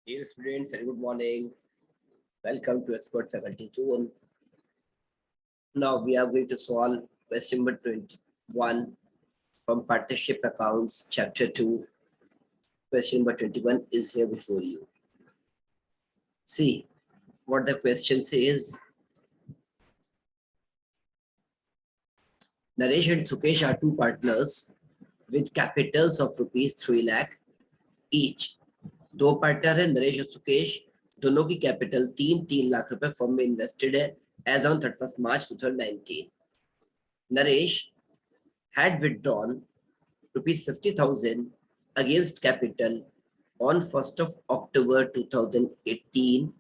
Dear students, and good morning. Welcome to Expert Faculty Zone. Now we are going to solve question number 21 from Partnership Accounts, Chapter 2. Question number 21 is here before you. See what the question says. Naresh and Sukesh are two partners with capitals of rupees 3 lakh each. दो partner है नरेश और सुकेश, दोनों की capital 3 lakh रुपए firm में invested है as on 31 March 2019. Naresh had withdrawn rupees 50,000 against capital on 1st of October 2018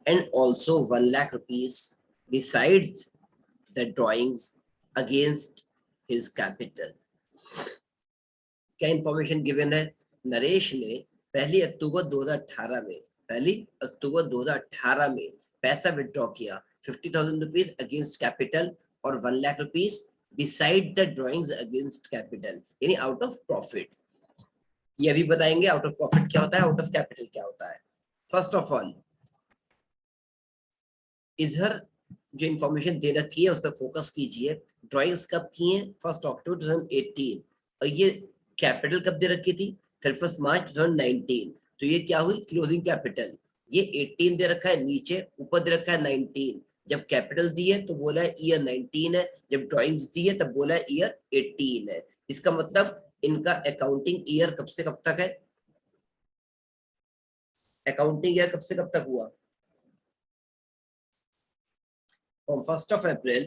and also 1 lakh rupees besides the drawings against his capital. क्या information given है? नरेश ने 1 अक्टूबर 2018 में पैसा विड्रॉ किया 50,000 रुपीज अगेंस्ट कैपिटल और 1 lakh rupees beside the drawings against capital, यानी out of profit. ये भी बताएंगे आउट ऑफ प्रॉफिट क्या होता है, आउट ऑफ कैपिटल क्या होता है. फर्स्ट ऑफ ऑल इधर जो इंफॉर्मेशन दे रखी है उस पर फोकस कीजिए. ड्रॉइंग्स कब की हैं? 1 अक्टूबर 2018 और ये कैपिटल कब दे रखी थी? 31 मार्च 2019. तो ये क्या हुई? Closing capital. ये 18 दे रखा है नीचे, ऊपर दे रखा है 19. जब कैपिटल दी है तो बोला है ईयर 19 है, जब ड्राइंग्स दी है तब बोला है ईयर 18 है. इसका मतलब इनका अकाउंटिंग ईयर कब से कब तक है? अकाउंटिंग ईयर कब से कब तक हुआ? From 1st of April.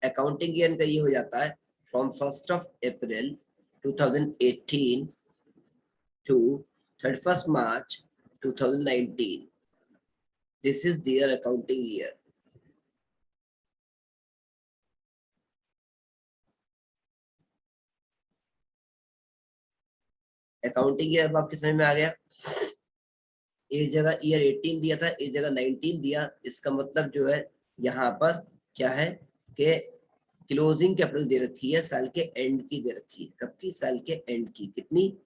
Accounting year का ये हो जाता है from 1st of April 2018 to 31st March 2019. This is their accounting year. Accounting year अब आपके समझ में आ गया. एक जगह ईयर 18 दिया था, एक जगह 19 दिया. इसका मतलब जो है यहाँ पर क्या है कि क्लोजिंग कैपिटल दे रखी है, साल के एंड की दे रखी है. कब की? साल के एंड की. कितनी?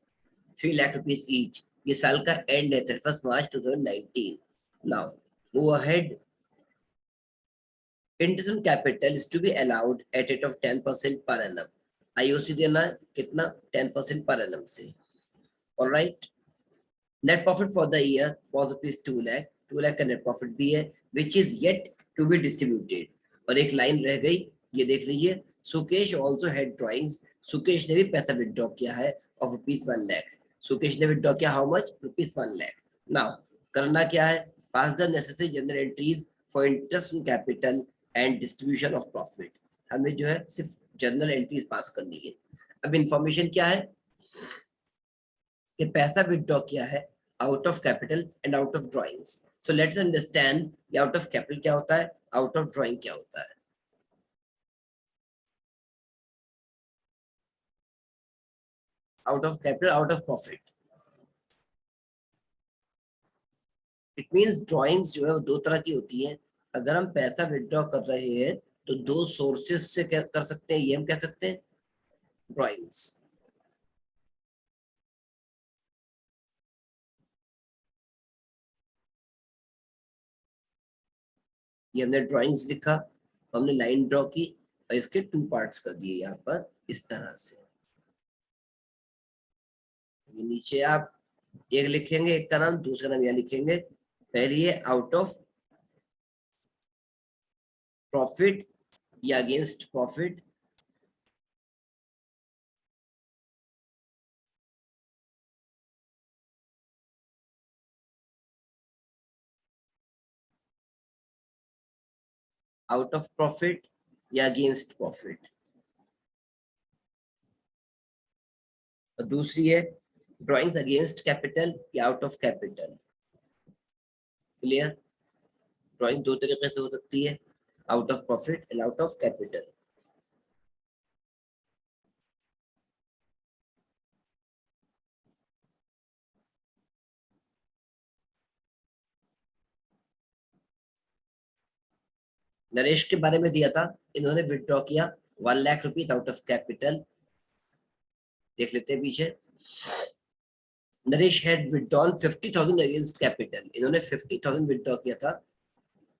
3 लाख रुपीज ईच. ये साल का एंड है 31 March 2019. Now move ahead. Interest on capital is to be allowed at rate of 10% per annum. IOC देना है कितना? 10% per annum से. All right. Net profit for the year was rupees 2 lakh. 2 lakh का net profit भी है, which is yet to be distributed. और एक line रह गई, ये देख लीजिए. Sukesh also had drawings. Sukesh ने भी पैसा विड्रॉ किया है of rupees 1 lakh. सुकेश ने विड्रॉ किया how much? rupees 1 lakh. Now करना क्या है? Pass the necessary general entries for interest on capital and distribution of profit. हमें जो है सिर्फ जर्नल एंट्रीज पास करनी है. अब इंफॉर्मेशन क्या है कि पैसा विड्रॉ किया है out of capital and out of drawings. So let's understand ये आउट ऑफ कैपिटल क्या होता है, आउट ऑफ ड्राइंग क्या होता है. Out of capital, out of profit. It means drawings जो है वो दो तरह की होती है. अगर हम पैसा विड्रॉ कर रहे हैं तो दो सोर्सेस से क्या कर सकते हैं, ये हम कह सकते हैं ड्राइंग्स. ये हमने ड्राइंग्स लिखा, हमने लाइन ड्रॉ की और इसके 2 पार्ट्स कर दिए यहाँ पर इस तरह से. नीचे आप एक लिखेंगे, एक का नाम, दूसरा नाम यहाँ लिखेंगे. पहली है आउट ऑफ प्रॉफिट या against profit. Out of profit या अगेंस्ट प्रॉफिट. और दूसरी है ड्राइंग्स अगेंस्ट कैपिटल या out of capital. Clear? Drawing दो तरीके से हो सकती है, out of profit and out of capital. Naresh के बारे में दिया था, इन्होंने विड्रॉ किया 1 lakh rupees out of capital. देख लेते हैं पीछे. Naresh had withdrawn 50,000 against capital, इन्होंने 50,000 विथड्रॉ किया था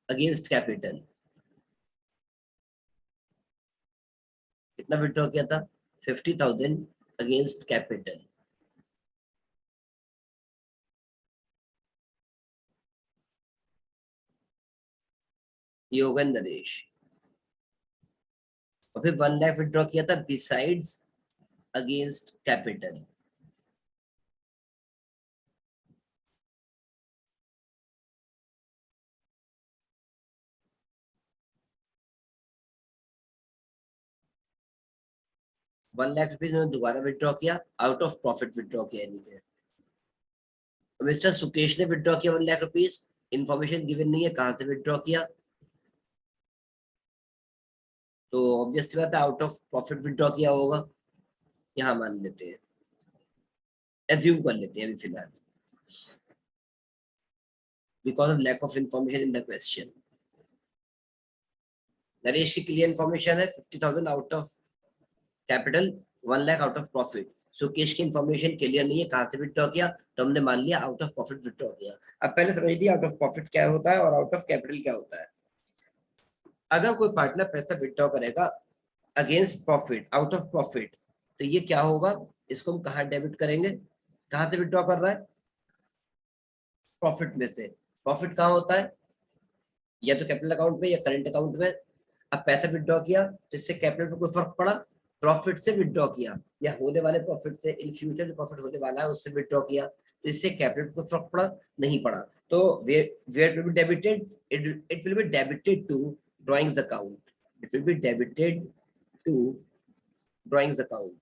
अगेंस्ट कैपिटल। कितना विथड्रॉ किया था? 50,000 अगेंस्ट कैपिटल। ये होगा नरेश। और फिर 1 लाख विथड्रॉ किया था बिसाइड्स अगेंस्ट कैपिटल। ₹1,00,000 उन्होंने दोबारा विथड्रॉ किया, आउट ऑफ प्रॉफिट विथड्रॉ किया यानी कि। मिस्टर सुकेश ने विथड्रॉ किया ₹1,00,000, इंफॉर्मेशन गिवन नहीं है कहां से विथड्रॉ किया, तो ऑब्वियस बात है आउट ऑफ प्रॉफिट विथड्रॉ किया होगा। यहाँ मान लेते हैं, एज्यूम कर लेते हैं अभी फिलहाल, because of lack of information in the question. Naresh की क्लियर इंफॉर्मेशन है 50,000 out of capital, 1 lakh out of profit. Sukesh की इंफॉर्मेशन क्लियर नहीं है कहां से विथड्रॉ किया, तो हमने मान लिया आउट ऑफ प्रॉफिट विथड्रॉ किया। अब पहले समझ लिया आउट ऑफ प्रॉफिट क्या होता है और आउट ऑफ कैपिटल क्या होता है। अगर कोई पार्टनर पैसा विथड्रॉ करेगा against profit, out of profit, तो ये क्या होगा, इसको हम कहाँ डेबिट करेंगे, कहां से विथड्रॉ कर रहा है, प्रॉफिट में से। प्रॉफिट कहाँ होता है, या तो कैपिटल अकाउंट में या करंट अकाउंट में। अब पैसा विथड्रॉ किया तो इससे कैपिटल पर कोई फर्क पड़ा, प्रॉफिट से विथड्रॉ किया या होने वाले प्रॉफिट से, इन फ्यूचर जो प्रॉफिट होने वाला है उससे विथड्रॉ किया, तो इससे कैपिटल पर कोई फर्क पड़ा नहीं पड़ा। तो where will be debited, it will be debited to drawings account, it will be debited to drawings account.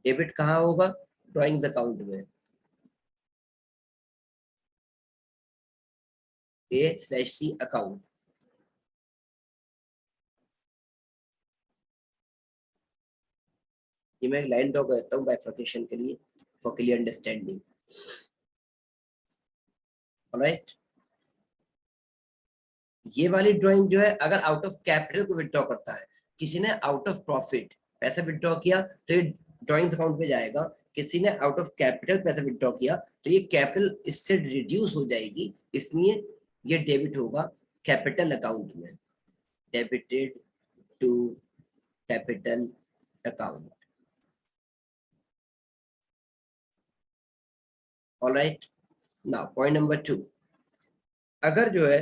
Debit कहाँ होगा, ड्राइंग्स अकाउंट में, A/C अकाउंट। ये मैं एक लाइन ड्रॉ करता हूँ बाइफर्केशन के लिए, फॉर क्लियर अंडरस्टैंडिंग। ऑलराइट, ये वाली ड्राइंग जो है अगर आउट ऑफ कैपिटल को विथड्रॉ करता है, किसी ने आउट ऑफ प्रॉफिट पैसा विथड्रॉ किया तो ये ड्राइंग्स अकाउंट में जाएगा, किसी ने आउट ऑफ कैपिटल पैसा विथड्रॉ किया तो ये कैपिटल इससे रिड्यूस हो जाएगी, इसलिए ये डेबिट होगा कैपिटल अकाउंट में, debited to capital account. Alright, now point number 2, अगर जो है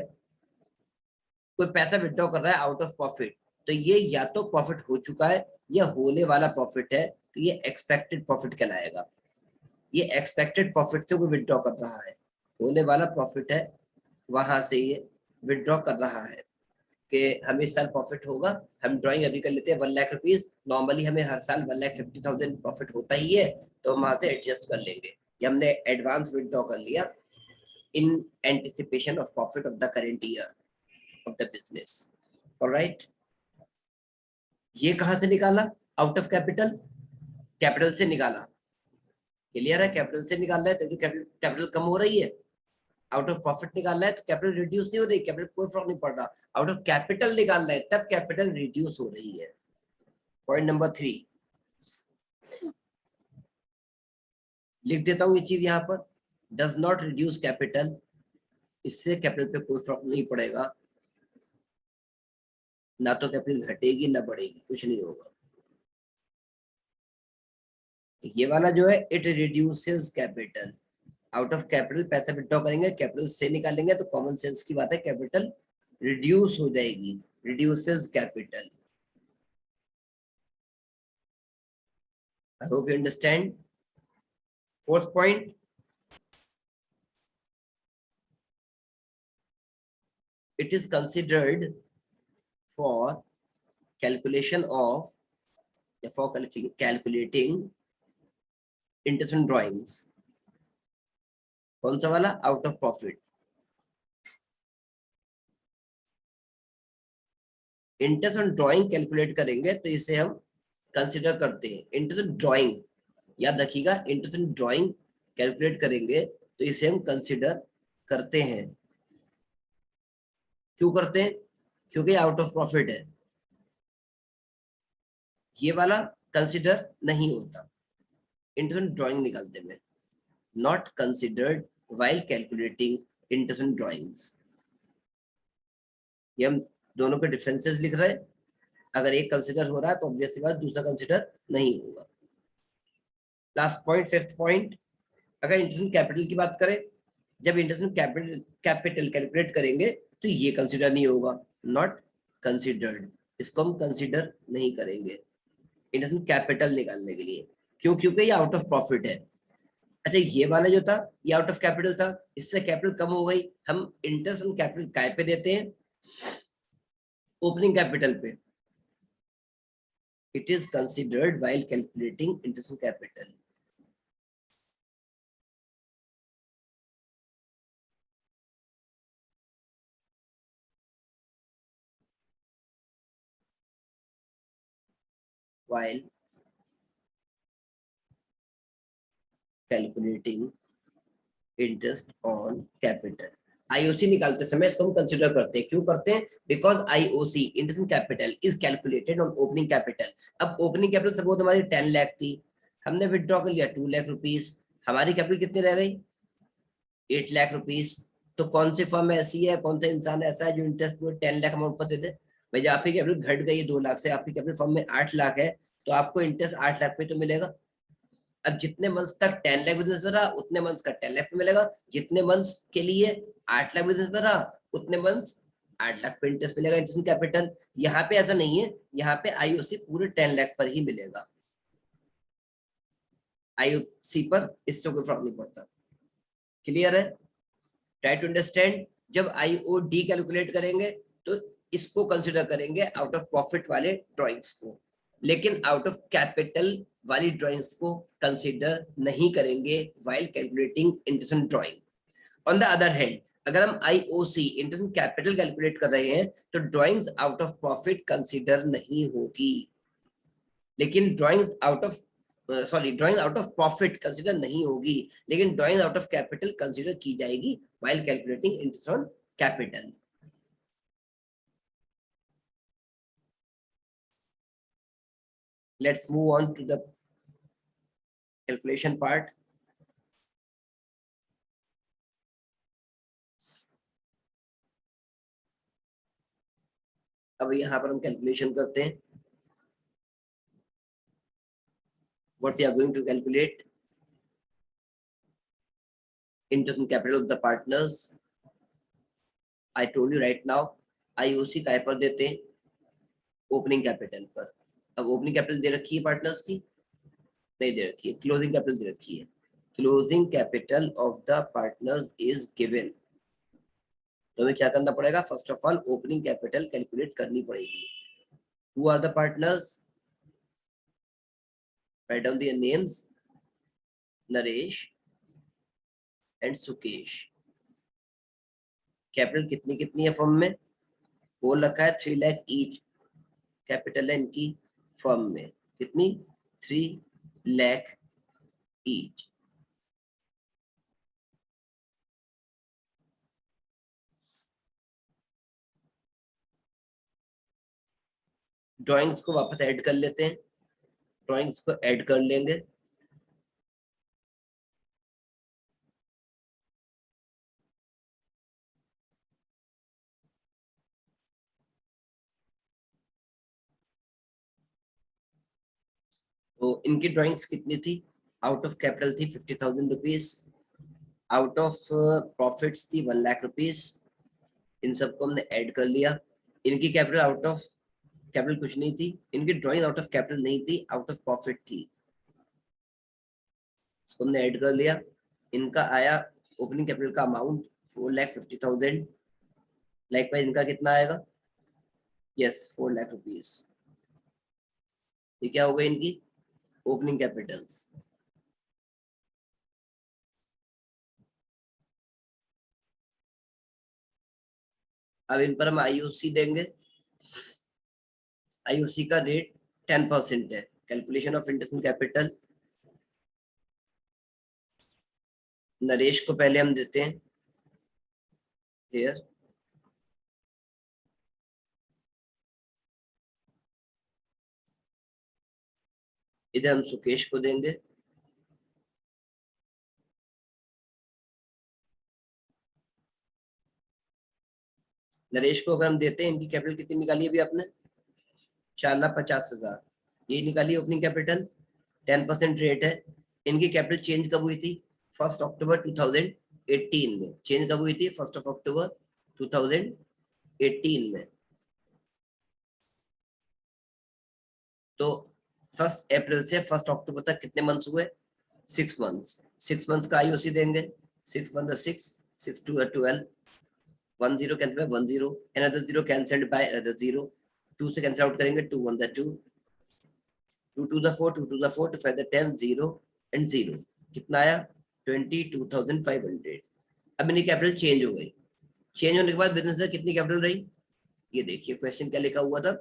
कोई पैसा विथड्रॉ कर रहा है आउट ऑफ प्रॉफिट, तो ये या तो प्रॉफिट हो चुका है या होने वाला प्रॉफिट है, तो ये एक्सपेक्टेड प्रॉफिट कहलाएगा। ये एक्सपेक्टेड प्रॉफिट से वो विथड्रॉ कर रहा है, होने वाला प्रॉफिट है वहां से ये विथड्रॉ कर रहा है कि हमें इस साल प्रॉफिट होगा। हम ड्राइंग अभी कर लेते हैं ₹1,00,000, नॉर्मली हमें हर साल 1,50,000 प्रॉफिट होता ही है, तो हम वहां से एडजस्ट कर लेंगे। ये हमने एडवांस विथड्रॉ कर लिया in anticipation of profit of the current year of the business. Alright, ये कहां से निकाला, आउट ऑफ कैपिटल, कैपिटल से निकाला। क्लियर है, कैपिटल से निकाल रहा है तो कैपिटल कम हो रही है, आउट ऑफ प्रॉफिट निकाल रहा है तो कैपिटल रिड्यूस नहीं हो रही, कैपिटल कोई फर्क नहीं पड़ रहा, आउट ऑफ कैपिटल निकाल रहा है तब कैपिटल रिड्यूस हो रही है। पॉइंट नंबर 3 लिख देता हूँ ये चीज यहाँ पर, डज नॉट रिड्यूस कैपिटल, इससे कैपिटल पे कोई फर्क नहीं पड़ेगा, ना तो कैपिटल घटेगी ना बढ़ेगी, कुछ नहीं होगा। ये वाला जो है it reduces capital, out of capital पैसा विथड्रॉ करेंगे कैपिटल से निकालेंगे तो कॉमन सेंस की बात है कैपिटल रिड्यूस हो जाएगी, reduces capital. I hope you understand. Fourth point, it is considered for calculation of, for calculating interest on drawings। कौन सा वाला, out of profit. Interest on drawing calculate करेंगे तो इसे हम कंसिडर करते हैं, इंटरेस्ट ऑन ड्राइंग, याद रखिएगा, इंटरेस्ट ऑन ड्राइंग कैलकुलेट करेंगे तो इसे हम कंसिडर करते हैं। क्यों करते हैं, क्योंकि आउट ऑफ प्रॉफिट है। ये वाला कंसिडर नहीं होता इंटरेस्ट ड्राइंग निकालते में, not considered while calculating interest drawings. ये हम दोनों के डिफरेंसेस लिख रहे हैं। अगर एक कंसिडर हो रहा है तो ऑब्वियसली बात दूसरा कंसिडर नहीं होगा। लास्ट पॉइंट, फिफ्थ पॉइंट, अगर इंटरेस्ट कैपिटल की बात करें, जब इंटरेस्ट कैपिटल कैलकुलेट करेंगे तो ये कंसिडर नहीं होगा, नॉट कंसिडर्ड, इसको हम कंसिडर नहीं करेंगे इंटरेस्ट कैपिटल निकालने के लिए। क्यों? क्योंकि ये आउट ऑफ प्रॉफिट है। अच्छा, ये वाला जो था ये आउट ऑफ कैपिटल था, इससे कैपिटल कम हो गई। हम इंटरेस्ट ऑन कैपिटल काय पे देते हैं? ओपनिंग कैपिटल पे। It is considered while calculating interest on capital. while calculating interest on capital। IOC निकालते समय इसको हम कंसिडर करते हैं। क्यों करते हैं? Because IOC interest capital is calculated on opening capital. अब ओपनिंग कैपिटल सपोज हमारी 10 लाख थी, हमने विड्रॉ कर लिया 2 लाख रुपीस, हमारी कैपिटल कितनी रह गई? 8 लाख रुपीस। तो कौन सी फर्म ऐसी है, कौन सा इंसान ऐसा है जो इंटरेस्ट को 10 लाख अमाउंट पर दे दे? भाई आपकी कैपिटल घट गई 2 लाख से, आपकी कैपिटल फर्म में 8 लाख है, तो आपको इंटरेस्ट 8 लाख पे तो मिलेगा। अब जितने मंथ्स तक 10 लाख बिजनेस में रहा उतने मंथ्स का 10 लाख पे मिलेगा, जितने मंथ्स के लिए 8 लाख बिजनेस में रहा उतने मंथ्स 8 लाख पे इंटरेस्ट मिलेगा इंटरेस्ट कैपिटल। यहाँ पे ऐसा नहीं है, यहाँ पे आईओसी पूरे 10 लाख पर ही मिलेगा, आईओसी पर इससे कोई फर्क नहीं पड़ता। क्लियर है? Try to understand. जब आईओडी कैलकुलेट करेंगे तो इसको कंसिडर करेंगे आउट ऑफ प्रॉफिट वाले ड्राइंग्स को, लेकिन आउट ऑफ कैपिटल वाली ड्राइंग्स को कंसिडर नहीं करेंगे while calculating interest drawing. On the other hand, अगर हम आईओसी इंटरेस्ट कैपिटल कैलकुलेट कर रहे हैं तो drawings out of profit consider नहीं होगी, लेकिन drawings out of drawing out of profit consider नहीं होगी, लेकिन drawing out of capital consider की जाएगी while calculating interest on capital. Let's move on to the calculation part। अब यहाँ पर हम कैलकुलेशन करते हैं। What we are going to calculate? Interest on capital of the partners। I told you right now, IOC काय पर देते हैं? ओपनिंग कैपिटल पर। अब ओपनिंग कैपिटल दे रखी है पार्टनर्स की? नहीं दे रखी है। क्लोजिंग कैपिटल दे रखी है। Closing capital of the partners is given. तो हमें क्या करना पड़ेगा? First of all opening capital calculate करनी पड़ेगी। Who are the partners? Write down their names, Naresh and Sukesh. Capital कितनी कितनी है फर्म में? बोल रखा है 3 लाख ईच कैपिटल है इनकी फर्म में। कितनी? 3 लाख ईच। ड्राइंग्स को वापस ऐड कर लेते हैं, ड्राइंग्स को ऐड कर लेंगे। तो इनकी ड्राइंग्स कितनी थी? आउट ऑफ कैपिटल थी 50,000 रुपीज, आउट ऑफ प्रॉफिट्स थी 1 लाख रुपीज। इन सबको हमने ऐड कर लिया। इनकी कैपिटल आउट ऑफ कैपिटल कुछ नहीं थी, इनकी ड्राइंग आउट ऑफ कैपिटल नहीं थी, आउट ऑफ प्रॉफिट थी, इसको हमने ऐड कर लिया। इनका आया ओपनिंग कैपिटल का अमाउंट 4,50,000। लाइक वाइज इनका कितना आएगा? Yes 4 lakh rupees. ये क्या हो गई इनकी ओपनिंग कैपिटल्स। अब इन पर हम आईओसी देंगे। आईओसी का रेट 10% है। Calculation of interest capital, Naresh को पहले हम देते हैं हियर, इधर हम सुकेश को देंगे, नरेश को अगर हम देते हैं, इनकी कैपिटल कितनी निकाली अभी आपने, 4,50,000, ये निकाली ओपनिंग कैपिटल, 10% रेट है। इनकी कैपिटल चेंज कब हुई थी, 1 अक्टूबर 2018 में। चेंज कब हुई थी, 1 अक्टूबर 2018 में। तो 1 अप्रैल से 1 अक्टूबर तक कितने मंथ्स हुए, 6 मंथ्स। 6 मंथ्स का आईओसी देंगे, 6 1 6, 6 2 12, 1 0 cancel by 1 0, another 0 cancelled by another 0, 2 से कैंसिल आउट करेंगे, 2 1 2, 2 2 4, 2 2 4, 2 5 10, 0 एंड 0, कितना आया 22,500। अब इनकी कैपिटल चेंज हो गई, चेंज होने के बाद बिजनेस में कितनी कैपिटल रही, ये देखिए क्वेश्चन क्या लिखा हुआ था,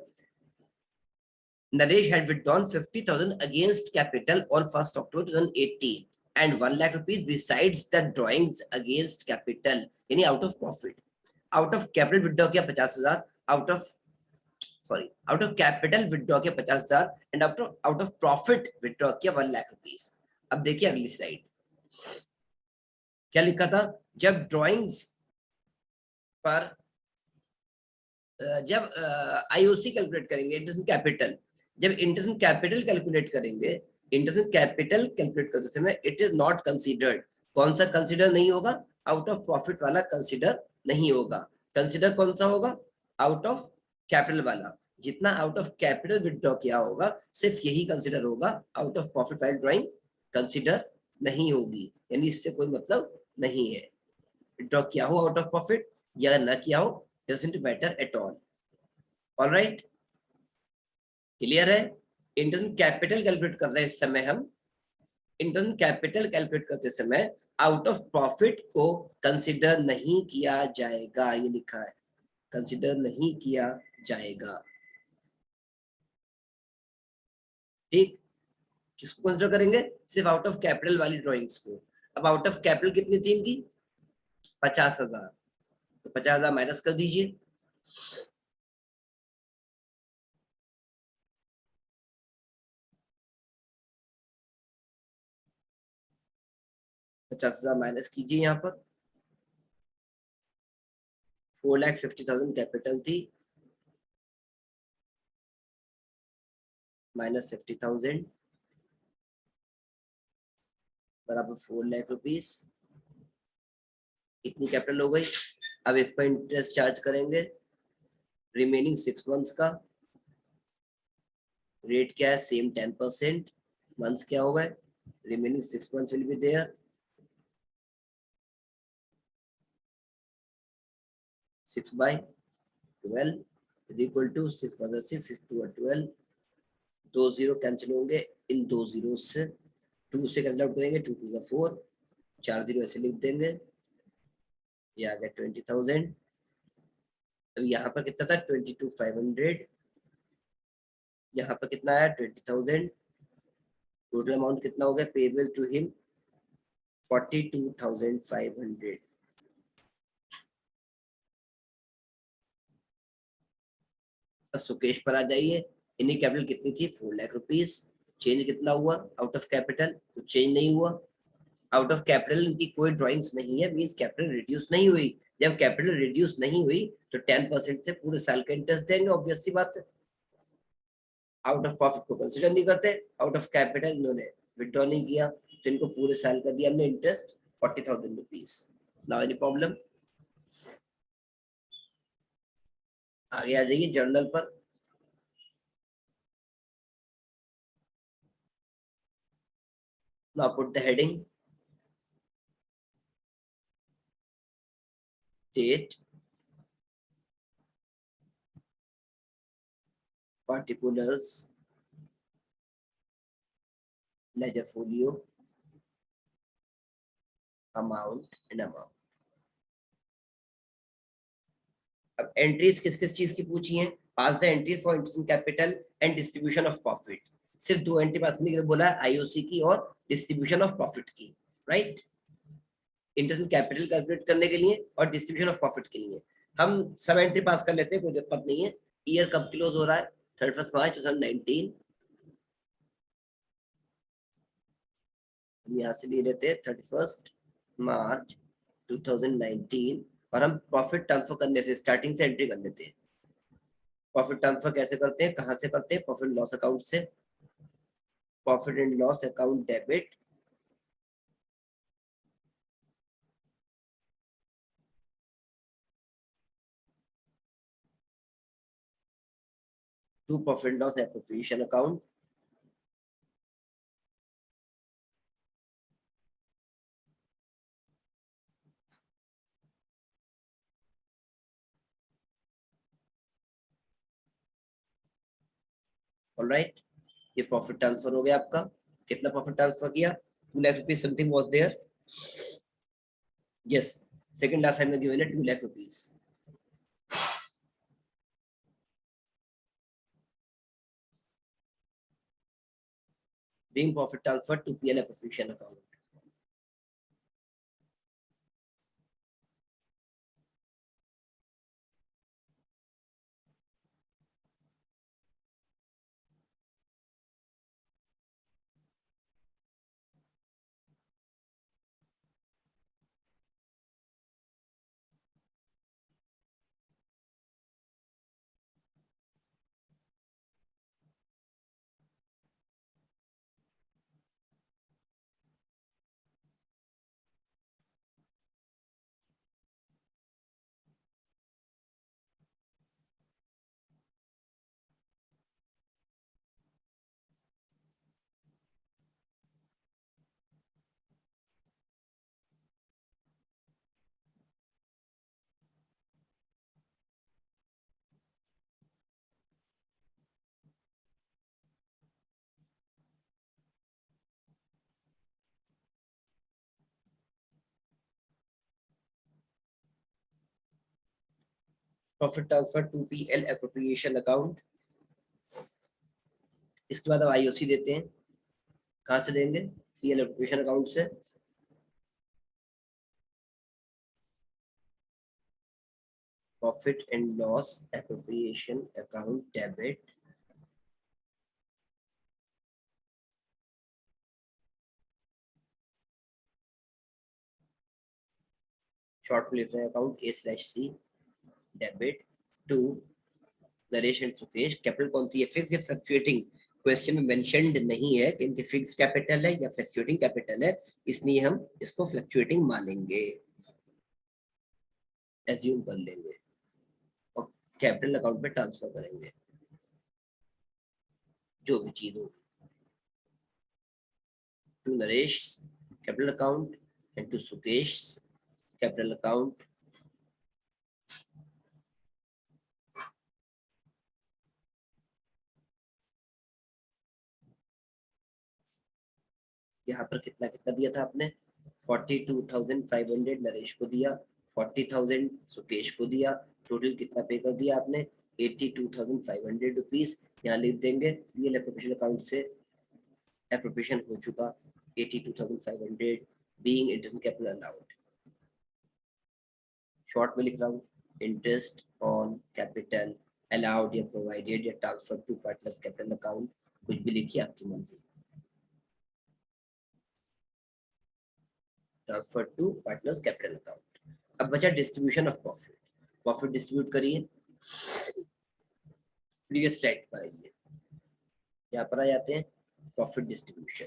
Naresh had withdrawn 50,000 against capital on 1 October 2018 and 1 lakh rupees besides the drawings against capital, यानी out of profit. Out of capital withdraw किया 50,000, out of capital withdraw किया 50,000 and out of profit withdraw किया 1 lakh rupees. अब देखिए अगली slide, क्या लिखा था, जब ड्रॉइंग्स पर जब आईओसी कैलकुलेट करेंगे, इंटरेस्ट कैपिटल, जब इंटरेस्ट कैपिटल कैलकुलेट करेंगे, इंटरेस्ट कैपिटल कैलकुलेट करते समय इट इज नॉट कंसीडर्ड, कौन सा कंसीडर नहीं होगा, आउट ऑफ प्रॉफिट वाला कंसीडर नहीं होगा। कंसीडर कौन सा होगा, आउट ऑफ कैपिटल वाला, जितना आउट ऑफ कैपिटल विड्रॉ किया होगा सिर्फ यही कंसीडर होगा, आउट ऑफ प्रॉफिट वाली ड्रॉइंग कंसीडर नहीं होगी, यानी इससे कोई मतलब नहीं है, विड्रॉ किया हो आउट ऑफ प्रॉफिट या ना किया हो, doesn't matter at all. All right, clear है। इंटरनल कैपिटल कैलकुलेट कर रहे हैं इस समय हम, इंटरनल कैपिटल कैलकुलेट करते समय आउट ऑफ प्रॉफिट को कंसीडर नहीं किया जाएगा, ये लिखा है, कंसीडर नहीं किया जाएगा। ठीक, किसको कंसीडर करेंगे, सिर्फ आउट ऑफ कैपिटल वाली ड्रॉइंग्स को। अब आउट ऑफ कैपिटल कितनी थी इनकी, 50,000, तो 50,000 माइनस कर दीजिए, माइनस कीजिए, यहाँ पर 4,50,000 कैपिटल थी, माइनस 50,000 बराबर 4 लाख रुपीस, इतनी कैपिटल हो गई। अब इस पर इंटरेस्ट चार्ज करेंगे, रिमेनिंग 6 मंथ्स का रेट क्या है, सेम 10%, मंथ्स क्या हो गए, remaining 6 months will be there, 6/12 is equal to 6 × 6, 6 × 12, 2 0 cancel होंगे, इन 2 जीरो से 2 से कैंसिल आउट करेंगे, 2 2 4, 4 0 ऐसे लिख देंगे, ये आ गया 20,000। अब यहाँ पर कितना था, 22,500, यहाँ पर कितना आया 20,000, टोटल अमाउंट कितना हो गया, पेबल टू हिम 42,500। सुकेश पर आ जाइए, इनकी कैपिटल कितनी थी, 4 लाख रुपीस, चेंज कितना हुआ, आउट ऑफ कैपिटल तो चेंज नहीं हुआ, आउट ऑफ कैपिटल इनकी कोई ड्राइंग्स नहीं है, मींस कैपिटल रिड्यूस नहीं हुई। जब कैपिटल रिड्यूस नहीं हुई तो 10% से पूरे साल का इंटरेस्ट देंगे, ऑब्वियस सी बात है। आउट ऑफ प्रॉफिट को कंसीडर नहीं करते, आउट ऑफ कैपिटल इन्होंने विड्रॉ नहीं किया, तो इनको पूरे साल का दिया हमने interest 40,000 rupees. Now any problem, आगे आ जाइए जर्नल पर। Now put the heading, date, particulars, ledger folio, amount and amount। अब एंट्रीज किस किस चीज की पूछी हैं, pass the entries for interest capital and distribution of profit, सिर्फ 2 एंट्री पास करने के लिए बोला है, आईओसी की और डिस्ट्रीब्यूशन ऑफ प्रॉफिट की, राइट। इंटरेस्ट कैपिटल कैलकुलेट करने के लिए और डिस्ट्रीब्यूशन ऑफ प्रॉफिट के लिए हम सब एंट्री पास कर लेते हैं, कोई दिक्कत नहीं है। ईयर कब क्लोज हो रहा है, 31 मार्च 2019, यहाँ से ले लेते हैं 31 मार्च 2019 और हम प्रॉफिट ट्रांसफर करने से स्टार्टिंग से एंट्री कर लेते हैं। प्रॉफिट ट्रांसफर कैसे करते हैं, कहाँ से करते हैं, प्रॉफिट लॉस अकाउंट से। Profit and loss account debit to profit loss appropriation account. Alright, ये प्रॉफिट ट्रांसफर हो गया आपका। कितना प्रॉफिट ट्रांसफर किया, 2 lakh rupees something was there. Yes, second last time में गिवन है 2 lakh rupees. being profit transferred to PL appropriation account. Profit transfer to PL appropriation account. इसके बाद अब आईओसी देते हैं। कहाँ से देंगे, पीएल एप्रोप्रिएशन अकाउंट से। Profit and loss appropriation account debit short में लिख रहे हैं account A/C debit to Naresh and Sukesh. Capital कौन सी है, फिक्स या फ्लक्चुएटिंग, क्वेश्चन में मेंशन्ड नहीं है कि इनकी फिक्स कैपिटल है या फ्लक्चुएटिंग कैपिटल है, इसलिए हम इसको फ्लक्चुएटिंग मानेंगे, एज्यूम कर लेंगे और कैपिटल अकाउंट में ट्रांसफर करेंगे जो भी चीज होगी। To Naresh capital account and to Sukesh capital account. यहाँ पर कितना कितना दिया था आपने, 42,500 नरेश को दिया, 40,000 सुकेश को दिया, टोटल कितना पे कर दिया आपने, 82,500 रुपीज। यहाँ लिख देंगे रियल एप्रोप्रिएशन अकाउंट से एप्रोप्रिएशन हो चुका 82,500 being interest capital allowed. Short में लिख रहा हूँ, इंटरेस्ट ऑन कैपिटल अलाउड या प्रोवाइडेड या transfer to partners capital account, कुछ भी लिखिए आपकी मर्जी। Transfer to partners capital account. अब बचा distribution of profit. Profit distribute करिए, प्रीवियस स्लाइड पर आइए, यहाँ पर आ जाते हैं प्रॉफिट डिस्ट्रीब्यूशन।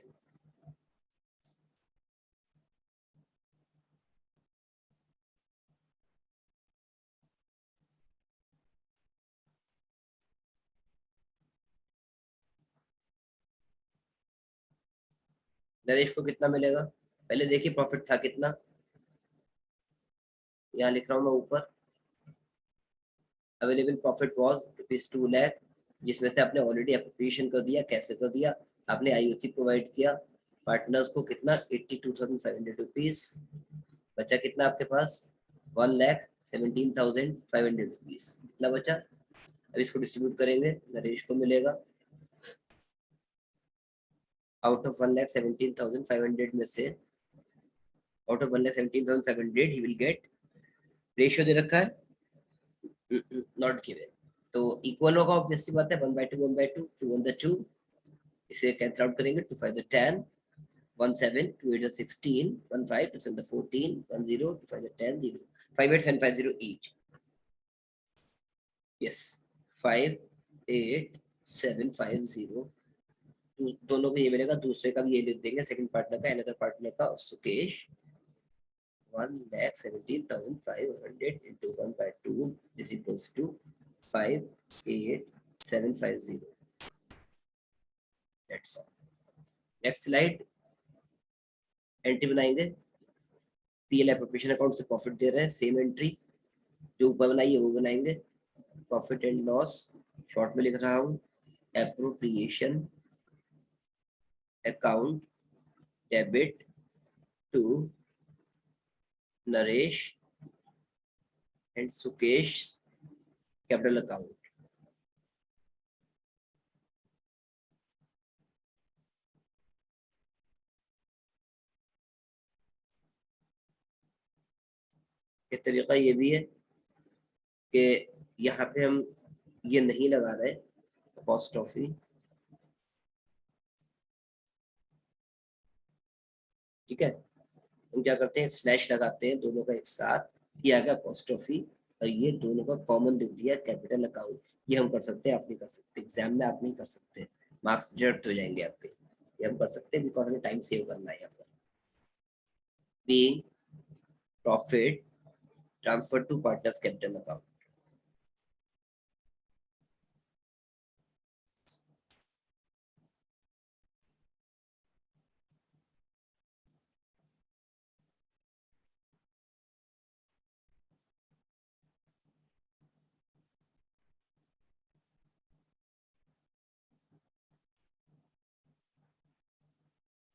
नरेश को कितना मिलेगा, पहले देखिए प्रॉफिट था कितना, यहाँ लिख रहा हूँ मैं ऊपर, अवेलेबल प्रॉफिट वाज ₹2 लाख, जिसमें से आपने ऑलरेडी एप्रोप्रिएशन कर दिया। कैसे कर दिया, आपने आईओसी प्रोवाइड किया पार्टनर्स को कितना, 82,500 रुपीज। बचा कितना आपके पास, 1,17,500 रुपीज। कितना बचा, अब इसको डिस्ट्रीब्यूट करेंगे, नरेश को मिलेगा आउट ऑफ 1,17,500 में से, out of 1,17,500 he will get, ratio दे रखा है नॉट गिवन, तो इक्वल होगा ऑब्वियस सी बात है, 1/2 1/2 2 1/2। इसे कैंसिल आउट करेंगे, 2 5 10, 1 7 2 8 16 1 5 2 7 14 1 0 2 5 10 0 5 8 7 5 0 each. Yes, 5 8 7 5 0 दोनों को ये मिलेगा, दूसरे का भी ये लिख देंगे, सेकंड पार्टनर का, अनदर पार्टनर का Sukesh 1,17,500 into 1/2 is equals to 58750. That's all. Next slide, entry बनाएंगे, पीएल एप्रोप्रिएशन अकाउंट से प्रॉफिट दे रहे हैं, सेम एंट्री जो ऊपर बनाई है वो बनाएंगे। प्रॉफिट एंड लॉस शॉर्ट में लिख रहा हूँ, appropriation account debit to Naresh and Sukesh capital account. एक तरीका ये भी है कि यहाँ पे हम ये नहीं लगा रहे अपॉस्ट्रोफी, ठीक है, हम क्या करते हैं स्लैश लगाते हैं दोनों का एक साथ, ये आ गया अपॉस्ट्रोफी और ये दोनों का कॉमन लिख दिया कैपिटल अकाउंट। ये हम कर सकते हैं, आप नहीं कर सकते, एग्जाम में आप नहीं कर सकते, मार्क्स डिडक्ट हो जाएंगे आपके। ये हम कर सकते हैं बिकॉज हमें टाइम सेव करना है यहाँ पर। Being profit transfer to partners capital account.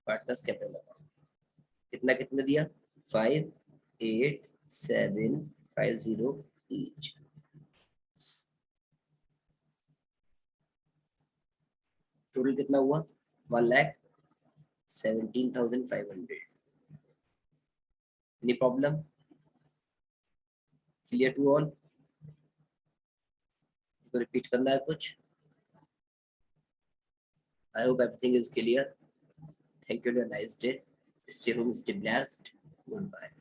Partners capital account कितना कितना दिया, 58750 ईच। टोटल कितना हुआ, 1,17,500। Any problem, clear to all? तो रिपीट करना है कुछ? I hope everything is clear. Thank you, nice day, stay home, stay blessed, goodbye.